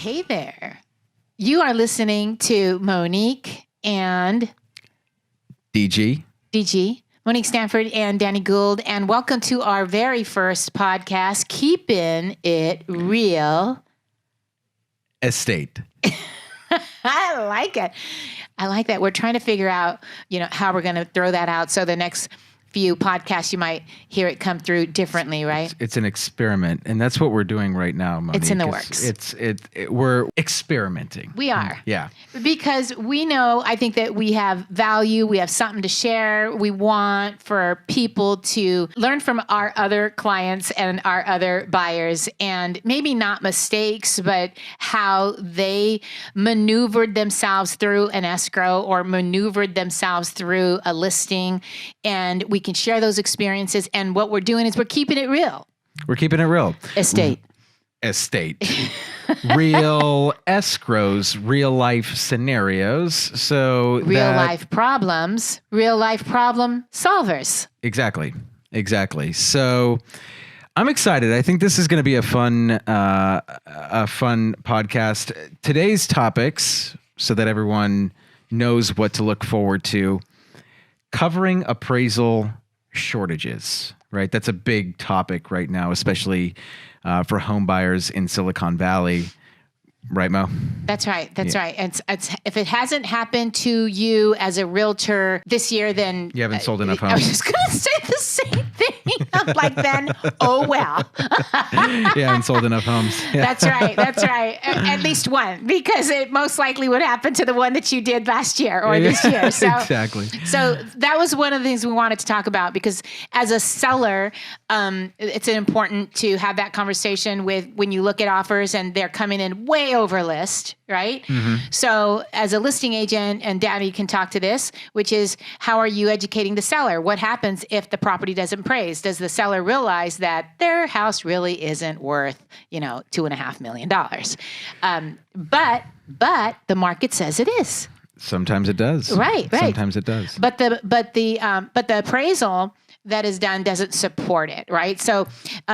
Hey there. You are listening to Monique and DG. Monique Stanford and Danny Gould, and welcome to our very first podcast, Keeping It Real Estate. I like it. I like that. We're trying to figure out, how we're going to throw that out. So the next few podcasts, you might hear it come through differently, right? It's an experiment, and that's what we're doing right now, Monique. It's in the works. We're experimenting. We are. Yeah. Because we know, I think that we have value, we have something to share. We want for people to learn from our other clients and our other buyers, and maybe not mistakes, but how they maneuvered themselves through an escrow or maneuvered themselves through a listing. And we can share those experiences. And what we're doing is we're keeping it real. We're keeping it real. Estate. Real escrows, real life scenarios. So real life problem solvers. Exactly. So I'm excited. I think this is going to be a fun podcast. Today's topics, so that everyone knows what to look forward to. Covering appraisal shortages, right? That's a big topic right now, especially for home buyers in Silicon Valley. Right, Mo? That's right. Right. And it's, if it hasn't happened to you as a realtor this year, then you haven't sold enough homes. I was just going to say the same thing. I'm like, then, oh well. You haven't sold enough homes. Yeah. That's right. At least one, because it most likely would happen to the one that you did last year or this year. So, exactly. So that was one of the things we wanted to talk about, because as a seller, it's important to have that conversation with when you look at offers and they're coming in way over list, right? Mm-hmm. So as a listing agent, and Danny can talk to this, which is, how are you educating the seller? What happens if the property doesn't appraise? Does the seller realize that their house really isn't worth, $2.5 million? But the market says it is. Sometimes it does. Right. Sometimes it does. But the appraisal that is done doesn't support it, right? So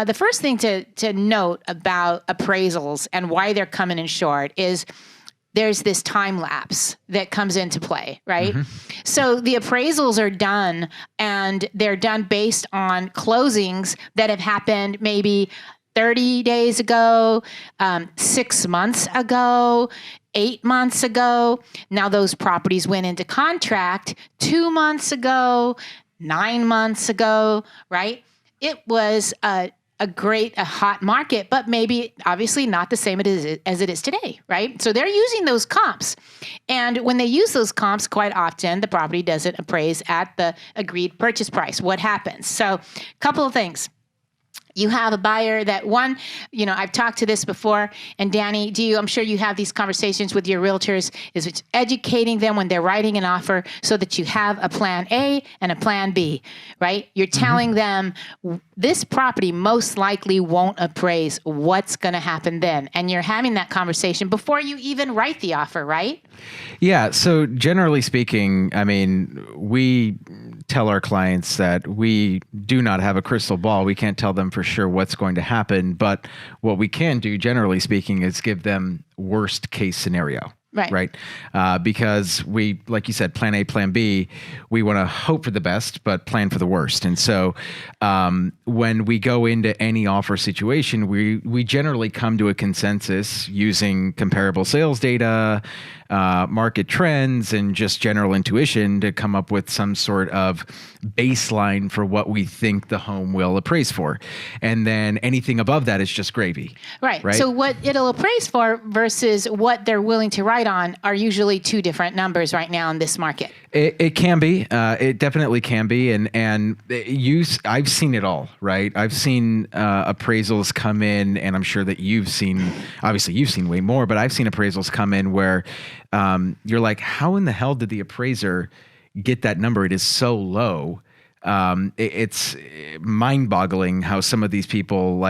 the first thing to note about appraisals and why they're coming in short is there's this time lapse that comes into play, right? Mm-hmm. So the appraisals are done, and they're done based on closings that have happened maybe 30 days ago, 6 months ago, 8 months ago. Now those properties went into contract 2 months ago, 9 months ago, right? It was a hot market, but maybe obviously not the same as it is today, right? So they're using those comps. And when they use those comps, quite often the property doesn't appraise at the agreed purchase price. What happens? So a couple of things. You have a buyer that I've talked to this before, and Danny, I'm sure you have these conversations with your realtors, is it's educating them when they're writing an offer so that you have a plan A and a plan B, right? You're telling them this property most likely won't appraise. What's going to happen then? And you're having that conversation before you even write the offer, right? Yeah. So generally speaking, we tell our clients that we do not have a crystal ball. We can't tell them for sure what's going to happen, but what we can do, generally speaking, is give them worst case scenario. Right. Because we, like you said, plan A, plan B, we want to hope for the best, but plan for the worst. And so when we go into any offer situation, we generally come to a consensus using comparable sales data, market trends, and just general intuition to come up with some sort of baseline for what we think the home will appraise for. And then anything above that is just gravy. Right. So what it'll appraise for versus what they're willing to write on are usually two different numbers right now in this market. It can be. It definitely can be. And I've seen it all, right? I've seen appraisals come in, and I'm sure that obviously you've seen way more, but I've seen appraisals come in where you're like, how in the hell did the appraiser get that number? It is so low. It's mind-boggling how some of these people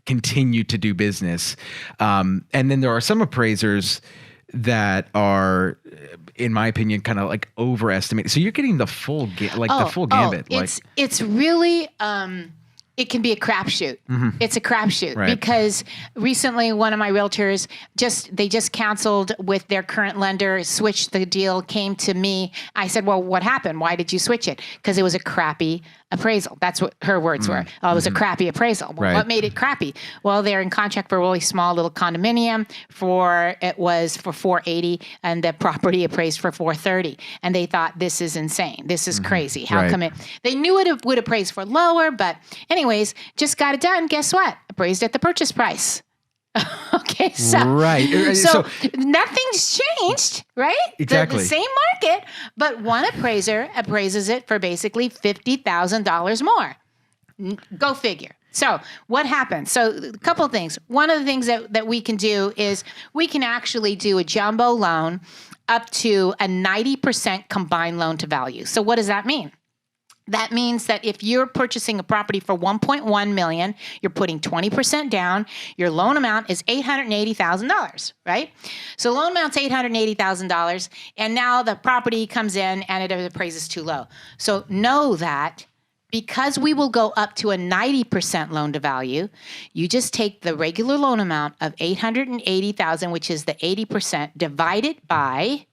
continue to do business. And then there are some appraisers that are, in my opinion, kind of overestimated. So you're getting the full, the full gambit. It's really it can be a crapshoot. It's a crapshoot Right. because recently one of my realtors they just canceled with their current lender, switched the deal, came to me. I said, well, what happened? Why did you switch it? Because it was a crappy appraisal. That's what her words were. Oh, it was a crappy appraisal. Well, Right. what made it crappy? Well, they're in contract for a really small little condominium it was for $480 and the property appraised for $430. And they thought, this is insane. This is crazy. How Right. come they knew it would appraise for lower, but anyways, just got it done. Guess what? Appraised at the purchase price. Okay, so Right. so nothing's changed, right? Exactly. The same market, but one appraiser appraises it for basically $50,000 more. Go figure. So what happens? So a couple of things. One of the things that we can do is we can actually do a jumbo loan up to a 90% combined loan to value. So what does that mean? That means that if you're purchasing a property for $1.1 million, you're putting 20% down. Your loan amount is $880,000, right? So loan amount's $880,000, and now the property comes in and it appraises too low. So know that because we will go up to a 90% loan to value, you just take the regular loan amount of $880,000, which is the 80%, divided by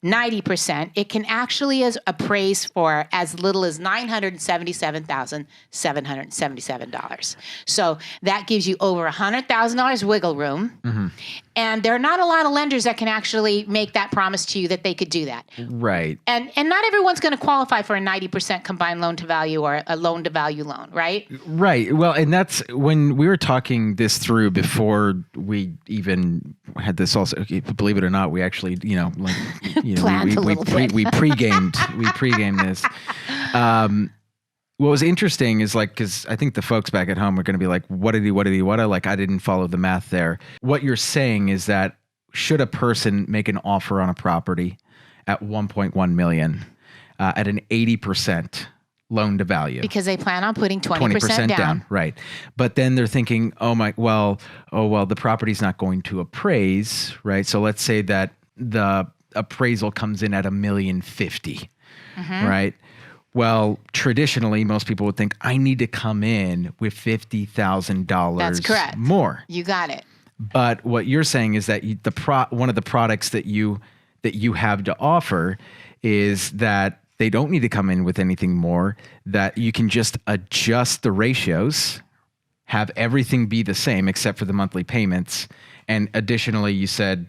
90%, it can actually appraise for as little as $977,777. So that gives you over $100,000 wiggle room. And there are not a lot of lenders that can actually make that promise to you that they could do that. Right. And not everyone's going to qualify for a 90% combined loan to value or a loan to value loan, right? Right. Well, and that's when we were talking this through before we even had this also, believe it or not, we actually, Planned a little bit. we pre-gamed this. What was interesting is because I think the folks back at home are going to be like, what did he? Like, I didn't follow the math there. What you're saying is that should a person make an offer on a property at 1.1 million at an 80% loan to value? Because they plan on putting 20% down. Right. But then they're thinking, the property's not going to appraise, right? So let's say that the appraisal comes in at $1,050,000, right? Well, traditionally, most people would think I need to come in with $50,000. That's correct. More. You got it. But what you're saying is that one of the products that you have to offer is that they don't need to come in with anything more, that you can just adjust the ratios, have everything be the same except for the monthly payments. And additionally, you said...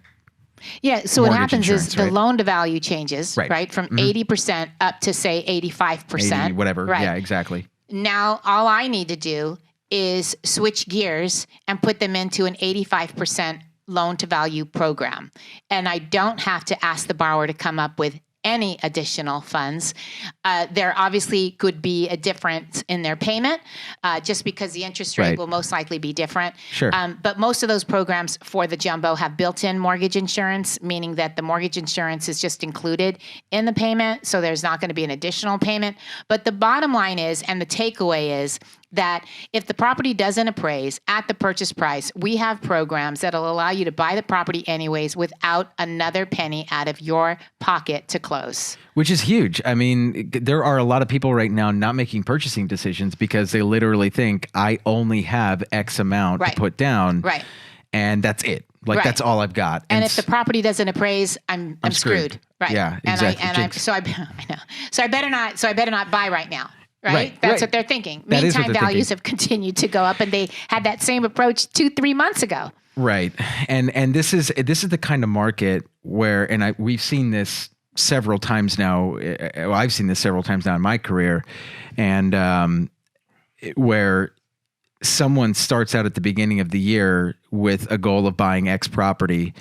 Yeah, so what happens insurance, is the loan to value changes, right? From 80% up to say 85%. 80, whatever. Right. Yeah, exactly. Now, all I need to do is switch gears and put them into an 85% loan to value program. And I don't have to ask the borrower to come up with any additional funds. There obviously could be a difference in their payment just because the interest rate will most likely be different. Sure. But most of those programs for the jumbo have built-in mortgage insurance, meaning that the mortgage insurance is just included in the payment, so there's not going to be an additional payment. But the bottom line is, and the takeaway is, that if the property doesn't appraise at the purchase price, we have programs that'll allow you to buy the property anyways without another penny out of your pocket to close. Which is huge. I mean, there are a lot of people right now not making purchasing decisions because they literally think I only have X amount to put down. Right. And that's it. Like that's all I've got. And if the property doesn't appraise, I'm screwed. Right. Yeah, exactly. I know. So I better not buy right now. Right? That's what they're thinking. Meantime, values have continued to go up, and they had that same approach 2-3 months ago. Right. And this is the kind of market where, and we've seen this several times now. Well, I've seen this several times now in my career, and where someone starts out at the beginning of the year with a goal of buying X property,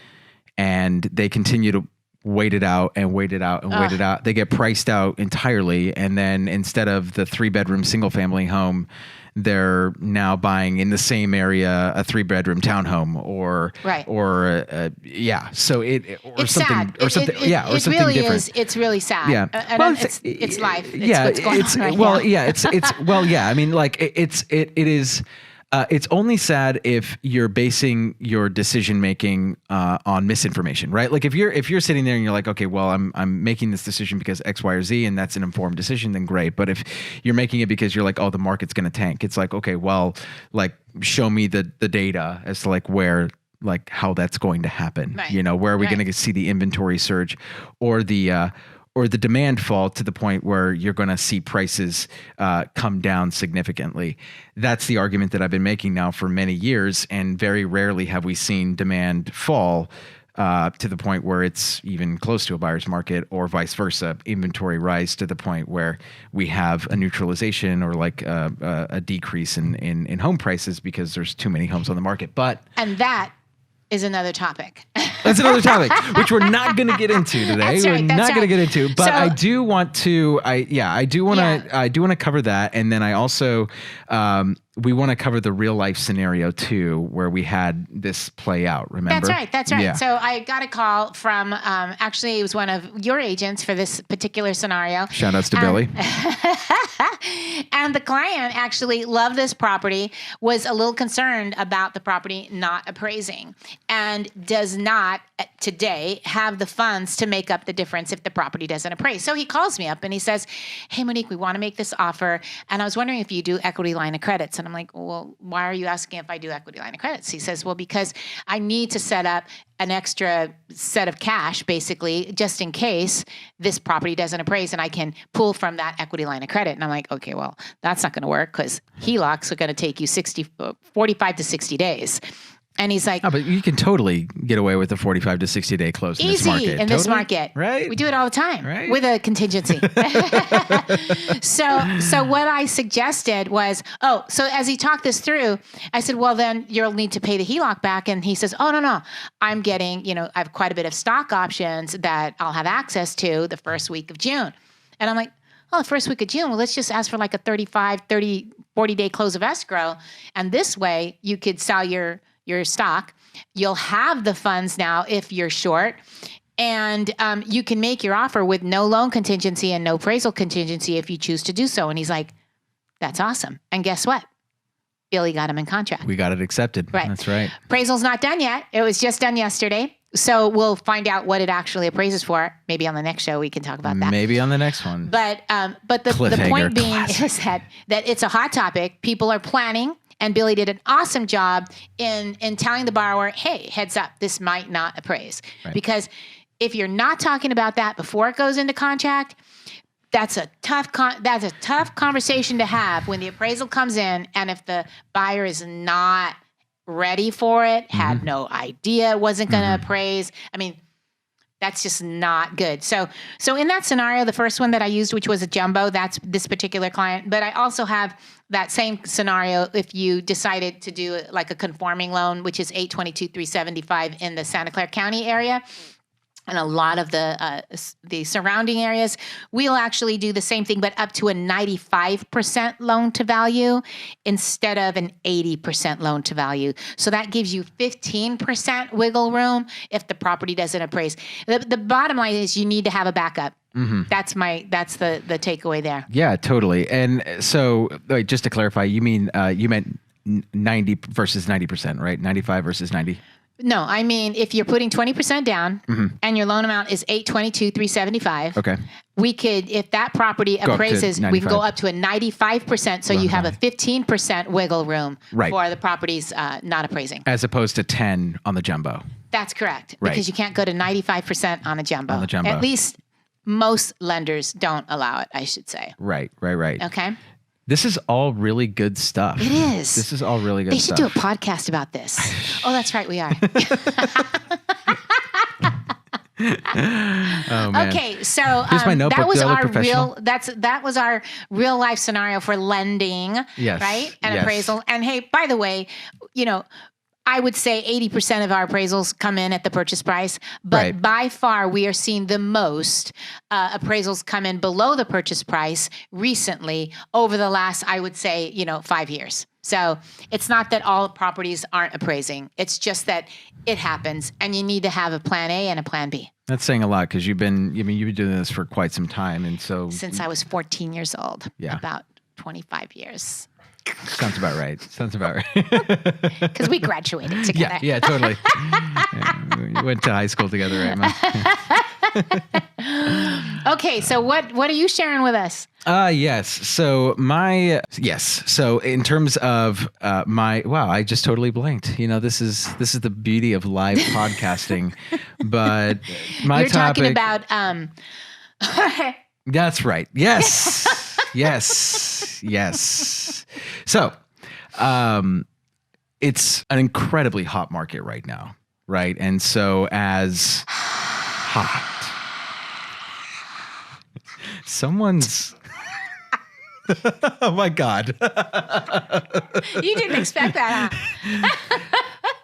and they continue to wait it out and wait it out and wait it out. They get priced out entirely. And then instead of the 3-bedroom single family home, they're now buying in the same area a 3-bedroom townhome or So it's something sad. or something it something really different. Is. It's really sad. Yeah. It's life. It's what's going on right now. I mean, like it is. It's only sad if you're basing your decision making on misinformation, right? Like if you're sitting there and you're like, okay, well, I'm making this decision because X, Y, or Z, and that's an informed decision, then great. But if you're making it because you're like, oh, the market's going to tank, it's like, okay, well, like show me the data as to like where, like how that's going to happen. Right. You know, where are we going to see the inventory surge or the demand fall to the point where you're going to see prices come down significantly. That's the argument that I've been making now for many years, and very rarely have we seen demand fall to the point where it's even close to a buyer's market, or vice versa, inventory rise to the point where we have a neutralization or like a decrease in home prices because there's too many homes on the market. And that is another topic. That's another topic, which we're not going to get into today. That's right, we're that's not going to right. get into, but So- I do want to. I do want to cover that, and then I also we want to cover the real life scenario too, where we had this play out. Remember? That's right. Yeah. So I got a call from actually it was one of your agents for this particular scenario. Shout outs to Billy. And the client actually loved this property, was a little concerned about the property not appraising, and does not today have the funds to make up the difference if the property doesn't appraise. So he calls me up and he says, hey, Monique, we want to make this offer. And I was wondering if you do equity line of credits. And I'm like, well, why are you asking if I do equity line of credits? He says, well, because I need to set up an extra set of cash, basically, just in case this property doesn't appraise, and I can pull from that equity line of credit. And I'm like, okay, well, that's not going to work because HELOCs are going to take you 45 to 60 days. And he's like, oh, but you can totally get away with a 45 to 60 day close in this market. Easy in this market. Right? We do it all the time, Right? With a contingency. So what I suggested was, so as he talked this through, I said, well, then you'll need to pay the HELOC back. And he says, oh, no, I'm getting, I have quite a bit of stock options that I'll have access to the first week of June. And I'm like, the first week of June, well, let's just ask for like a 40 day close of escrow. And this way you could sell your stock. You'll have the funds now if you're short, and you can make your offer with no loan contingency and no appraisal contingency if you choose to do so. And he's like, that's awesome. And guess what? Billy got him in contract. We got it accepted. Right. That's right. Appraisal's not done yet. It was just done yesterday. So we'll find out what it actually appraises for. Maybe on the next show we can talk about that. Maybe on the next one. But the point being is that it's a hot topic. People are planning. And Billy did an awesome job in telling the borrower, hey, heads up, this might not appraise. Right. Because if you're not talking about that before it goes into contract, that's a tough conversation to have when the appraisal comes in, and if the buyer is not ready for it, had no idea it wasn't going to appraise. I mean, that's just not good. So in that scenario, the first one that I used, which was a jumbo, that's this particular client. But I also have that same scenario if you decided to do like a conforming loan, which is 822-375 in the Santa Clara County area. And a lot of the surrounding areas, we'll actually do the same thing, but up to a 95% loan to value instead of an 80% loan to value. So that gives you 15% wiggle room if the property doesn't appraise. The bottom line is you need to have a backup. Mm-hmm. That's the takeaway there. Yeah, totally. And so just to clarify, you meant 90 versus 90%, right? 95 versus 90. No, I mean, if you're putting 20% down and your loan amount is $822,375, okay, we could, if that property appraises, we can go up to a 95%. So you have a 15% wiggle room for the properties not appraising. As opposed to 10 on the jumbo. That's correct. Because you can't go to 95% on a jumbo. At least most lenders don't allow it, I should say. Right. Okay. This is all really good stuff. It is. This is all really good stuff. They should do a podcast about this. Oh, that's right. We are. Oh, man. Okay, so Here's my notebook. that was our real life scenario for lending, right? And appraisal. And hey, by the way, I would say 80% of our appraisals come in at the purchase price, but by far we are seeing the most appraisals come in below the purchase price recently over the last, I would say, 5 years. So it's not that all properties aren't appraising. It's just that it happens, and you need to have a plan A and a plan B. That's saying a lot because you've been doing this for quite some time, and so since I was 14 years old. Yeah. About 25 years. Sounds about right. Because we graduated together. Yeah, totally. Yeah, we went to high school together, right, Mom? Okay, so what are you sharing with us? Yes. So So in terms of I just totally blanked. This is the beauty of live podcasting. But my You're topic. talking about. That's right. Yes. Yes. So, it's an incredibly hot market right now, right? And so as hot, someone's. Oh my God. You didn't expect that, huh?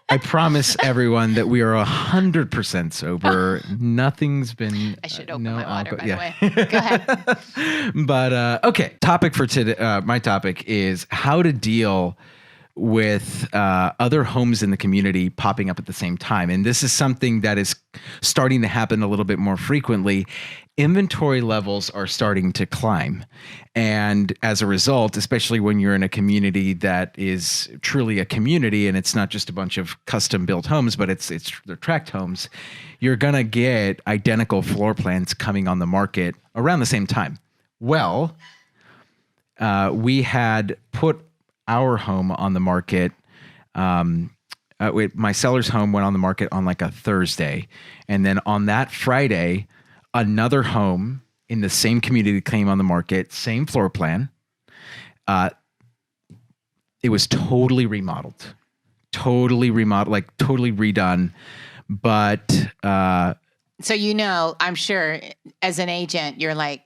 I promise everyone that we are 100% sober. Nothing's been. I should open my water, by the way. Yeah. Go ahead. But okay, topic for today. My topic is how to deal with other homes in the community popping up at the same time. And this is something that is starting to happen a little bit more frequently. Inventory levels are starting to climb. And as a result, especially when you're in a community that is truly a community and it's not just a bunch of custom built homes, but they're tract homes, you're going to get identical floor plans coming on the market around the same time. Well, we had put our home on the market. My seller's home went on the market on like a Thursday. And then on that Friday, another home in the same community came on the market, same floor plan. It was totally remodeled, like totally redone. But so I'm sure as an agent, you're like,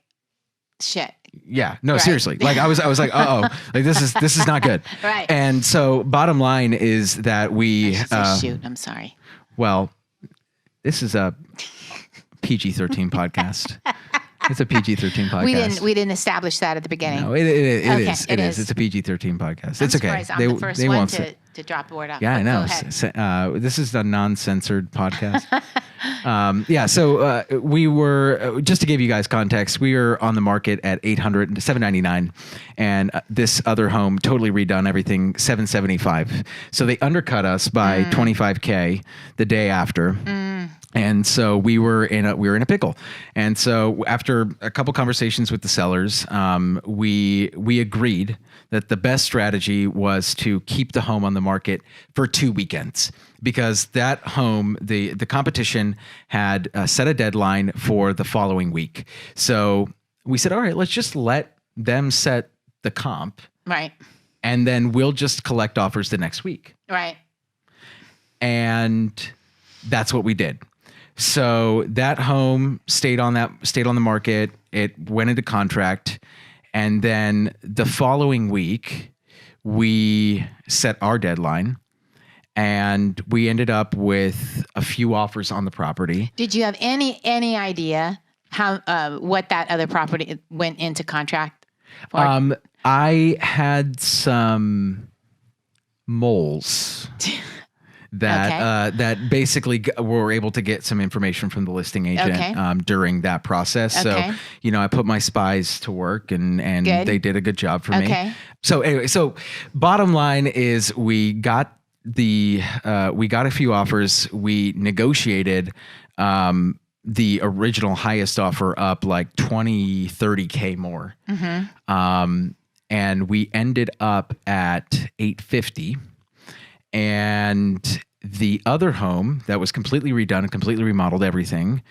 shit. Yeah, no, right. Seriously. Like I was like, like this is not good. Right. And so bottom line is that we shoot, I'm sorry. Well, this is a PG-13 podcast. It's a PG-13 podcast. We didn't establish that at the beginning. No, it is. It is. It's a PG-13 podcast. I'm it's okay. I'm the first one to drop the word out. Yeah, I know. Go ahead. This is a non-censored podcast. So we were, just to give you guys context, we were on the market at $799, and this other home totally redone everything $775. So they undercut us by $25K the day after. And so we were in a pickle. And so after a couple conversations with the sellers, we agreed that the best strategy was to keep the home on the market for 2 weekends, because that home, the competition had set a deadline for the following week. So we said, all right, let's just let them set the comp. Right. And then we'll just collect offers the next week. Right. And that's what we did. So that home stayed on the market. It went into contract. And then the following week, we set our deadline, and we ended up with a few offers on the property. Did you have any idea how what that other property went into contract for? I had some moles that basically were able to get some information from the listing agent during that process. Okay. So, I put my spies to work, and they did a good job for me. So anyway, bottom line is we got a few offers. We negotiated the original highest offer up like 20, 30K more. And we ended up at $850. And the other home that was completely redone and completely remodeled everything,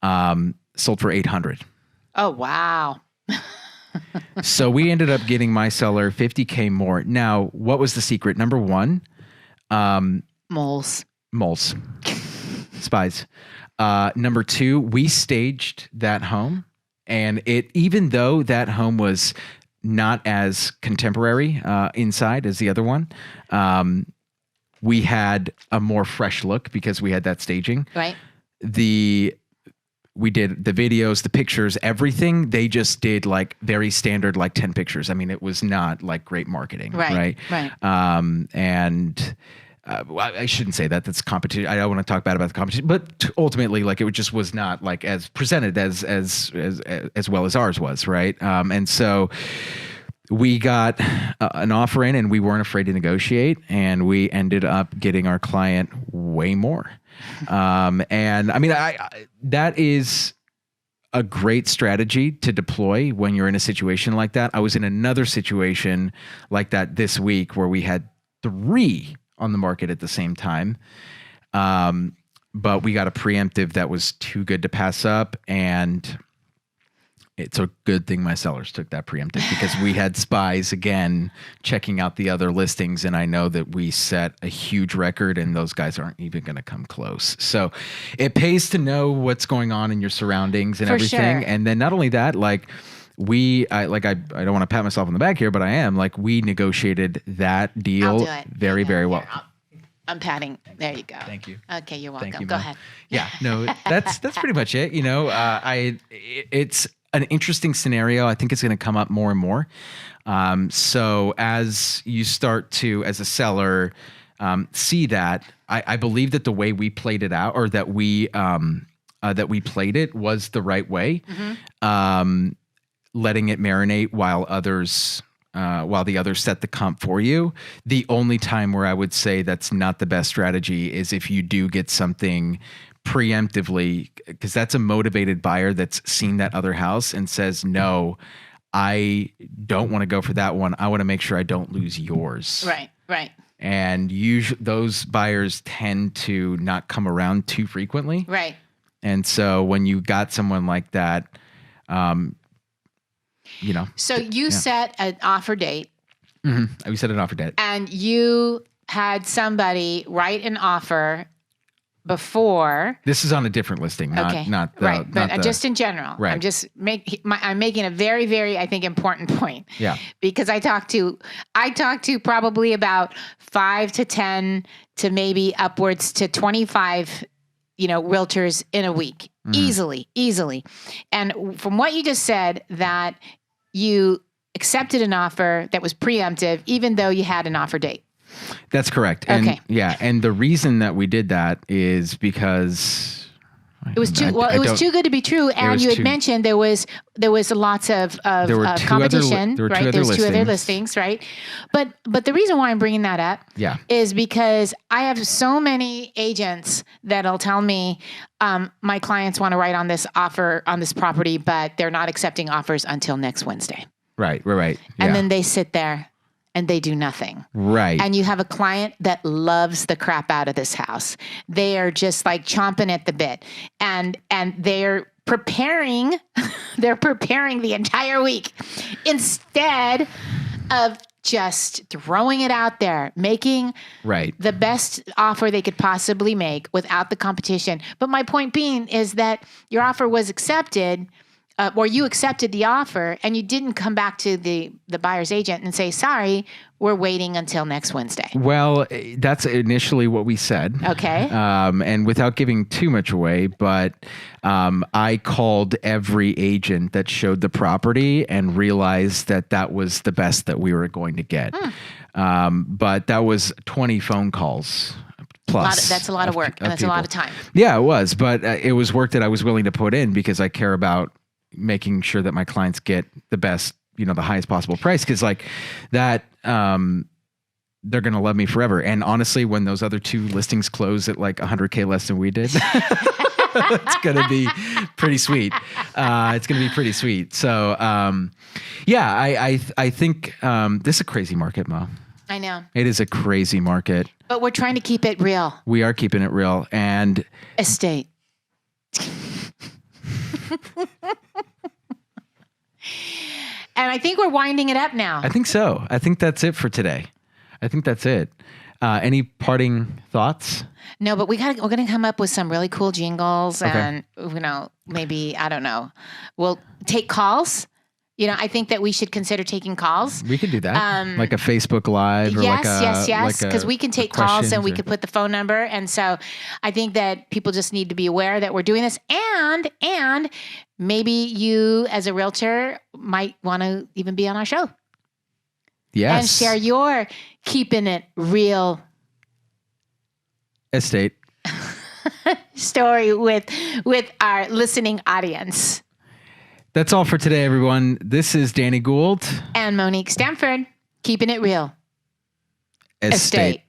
sold for $800. Oh, wow. So we ended up getting my seller $50K more. Now, what was the secret? Number one, moles, spies. Number two, we staged that home, and even though that home was not as contemporary inside as the other one, we had a more fresh look because we had that staging. Right. We did the videos, the pictures, everything. They just did like very standard, like 10 pictures. I mean, it was not like great marketing. Right. I shouldn't say that. That's competition. I don't want to talk bad about the competition, but ultimately, like it just was not like as presented as well as ours was. Right. And so we got an offer in and we weren't afraid to negotiate, and we ended up getting our client way more. And I mean, that is a great strategy to deploy when you're in a situation like that. I was in another situation like that this week where we had 3 on the market at the same time. But we got a preemptive that was too good to pass up, and it's a good thing my sellers took that preemptive because we had spies again checking out the other listings, and I know that we set a huge record and those guys aren't even going to come close. So it pays to know what's going on in your surroundings and everything. Sure. And then not only that, like I don't want to pat myself on the back here, but I am, like, we negotiated that deal very, very well. I'm patting. There you go. Thank you. Okay, you're welcome. Thank you, Go Mom. ahead. Yeah, no, that's pretty much it. You know, it's an interesting scenario. I think it's going to come up more and more. So as you start to, as a seller, see that, I believe that the way we played it out, or that we played it, was the right way. Mm-hmm. Letting it marinate while the others set the comp for you. The only time where I would say that's not the best strategy is if you do get something preemptively, because that's a motivated buyer that's seen that other house and says, no, I don't want to go for that one. I want to make sure I don't lose yours. Right. And usually those buyers tend to not come around too frequently. Right. And so when you got someone like that, you know. So you set an offer date. Mm-hmm. We set an offer date. And you had somebody write an offer before. This is on a different listing, not right. But just in general, right. I'm making a very, very, I think, important point. Yeah. Because I talked to probably about 5 to 10 to maybe upwards to 25, realtors in a week. Mm-hmm. Easily. And from what you just said, that you accepted an offer that was preemptive, even though you had an offer date. That's correct. And okay. Yeah. And the reason that we did that is because it was too too good to be true. And you had mentioned there was lots of competition, right? There's 2 other listings, right? But the reason why I'm bringing that up is because I have so many agents that'll tell me, my clients want to write on this offer on this property, but they're not accepting offers until next Wednesday. Right. Yeah. And then they sit there and they do nothing. Right. And you have a client that loves the crap out of this house. They are just like chomping at the bit. And they're preparing, the entire week instead of just throwing it out there, making the best offer they could possibly make without the competition. But my point being is that your offer was accepted, or you accepted the offer, and you didn't come back to the buyer's agent and say, sorry, we're waiting until next Wednesday. Well, that's initially what we said. Okay. And without giving too much away, but I called every agent that showed the property and realized that was the best that we were going to get. But that was 20 phone calls. Plus, that's a lot of work, and that's a lot of time. Yeah, it was, but it was work that I was willing to put in because I care about making sure that my clients get the best, the highest possible price. Cause like that, they're going to love me forever. And honestly, when those other 2 listings close at like $100K less than we did, it's going to be pretty sweet. It's going to be pretty sweet. So, I think, this is a crazy market, Mo. I know. It is a crazy market. But we're trying to keep it real. We are keeping it real. And estate. And I think we're winding it up now. I think so. I think that's it for today. I think that's it. Any parting thoughts? No, but we're going to come up with some really cool jingles, and maybe, I don't know, we'll take calls. I think that we should consider taking calls. We could do that, like a Facebook Live. Or yes. Because we can take calls and we could put the phone number. And so I think that people just need to be aware that we're doing this. And maybe you, as a realtor, might want to even be on our show. Yes. And share your keeping it real estate story with our listening audience. That's all for today, everyone. This is Danny Gould and Monique Stamford, keeping it real. Estate.